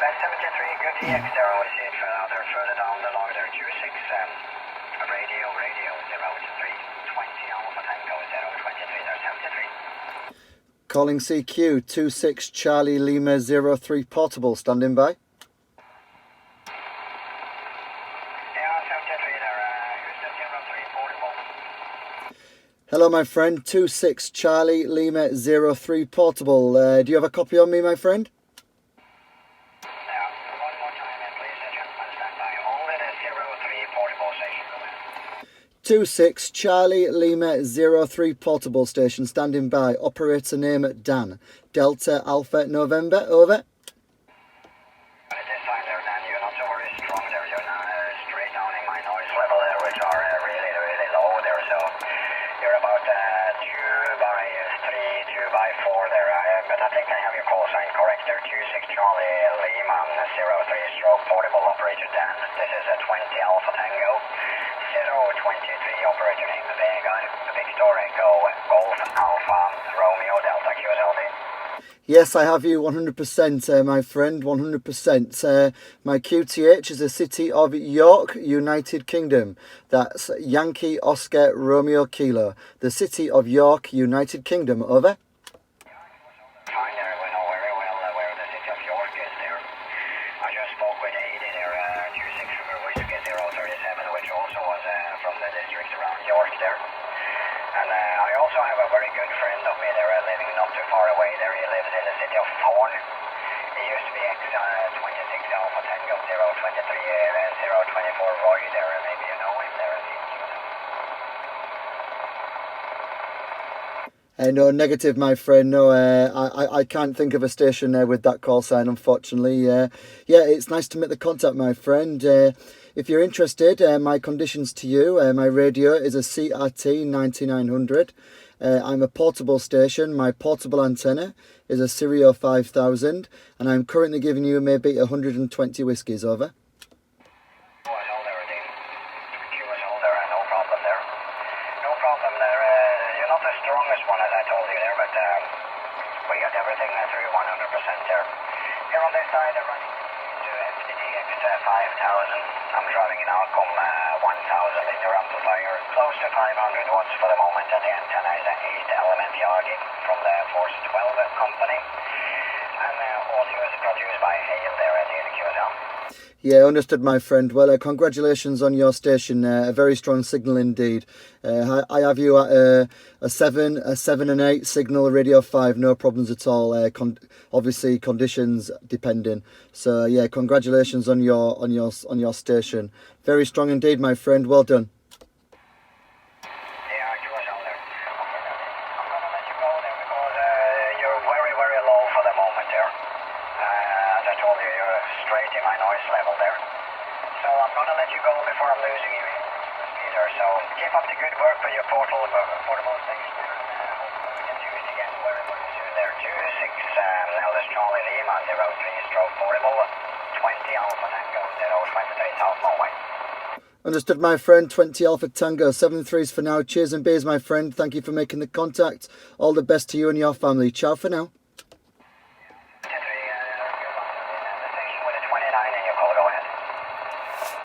Bell 73, good TX there, I see it further down the log there, 26, radio 0320 Alpha Tango 023 there, 73. Calling CQ 26 Charlie Lima 03 Portable, standing by. Hello, my friend. 26 Charlie Lima 03 Portable. Do you have a copy on me, my friend? One more time, please, gentlemen, stand by. Only the 03 Portable station. 26 Charlie Lima 03 Portable station, standing by. Operator name Dan. Delta Alpha November, over. At this time there, Dan, you're not so very strong there. You're not straight down in my noise level there, which are really, really low there, so... You're about 2 by 3, 2 by 4 there, but I think I have your call sign correct there. 26 Charlie Lima 03 stroke portable operator Dan. This is a 20 Alpha Tango 023 operator name Vega Victor Echo Golf Alpha Romeo Delta QSLD. Yes, I have you 100%, my friend, 100%. My QTH is the city of York, United Kingdom. That's Yankee Oscar Romeo Kilo. The city of York, United Kingdom, over. Fine there, we know very well where the city of York is there. I just spoke with 80 there, 26 Sugar Whiskey 037, which also was from the district around York there. And I also have a very good friend of me there, living not too far away there. He lives in the city of Thorn. He used to be X26 Alpha Tango 023 024 Roy there. Maybe you know him there. No, negative, my friend. No, I can't think of a station with that call sign, unfortunately. Yeah, it's nice to make the contact, my friend. If you're interested, my conditions to you, my radio is a CRT 9900. I'm a portable station. My portable antenna is a Sirio 5000, and I'm currently giving you maybe 120 whiskies, over. You're not the strongest one, as I told you there, but we got everything through 100% there. Here on this side, they're running to FTDX 5000. I'm driving an Alcom 1000 liter amplifier, close to 500 watts for the moment, and the antenna is an 8-element Yagi from the Force 12 company. And audio is produced by Hale there at the QSL. Yeah, understood, my friend. Well, congratulations on your station. A very strong signal indeed. I have you at a 7, and 8 signal, radio 5, no problems at all. Obviously, conditions depending. So yeah, congratulations on your station. Very strong indeed, my friend. Well done. So keep up the good work for your portable station there, and hopefully we can do it again very, very soon there. 26 Elders Charlie Lima 03 stroke portable 20 Alpha Tango 023 South Norway. Understood, my friend. 20 Alpha Tango, 7-3s for now. Cheers and beers, my friend. Thank you for making the contact. All the best to you and your family. Ciao for now.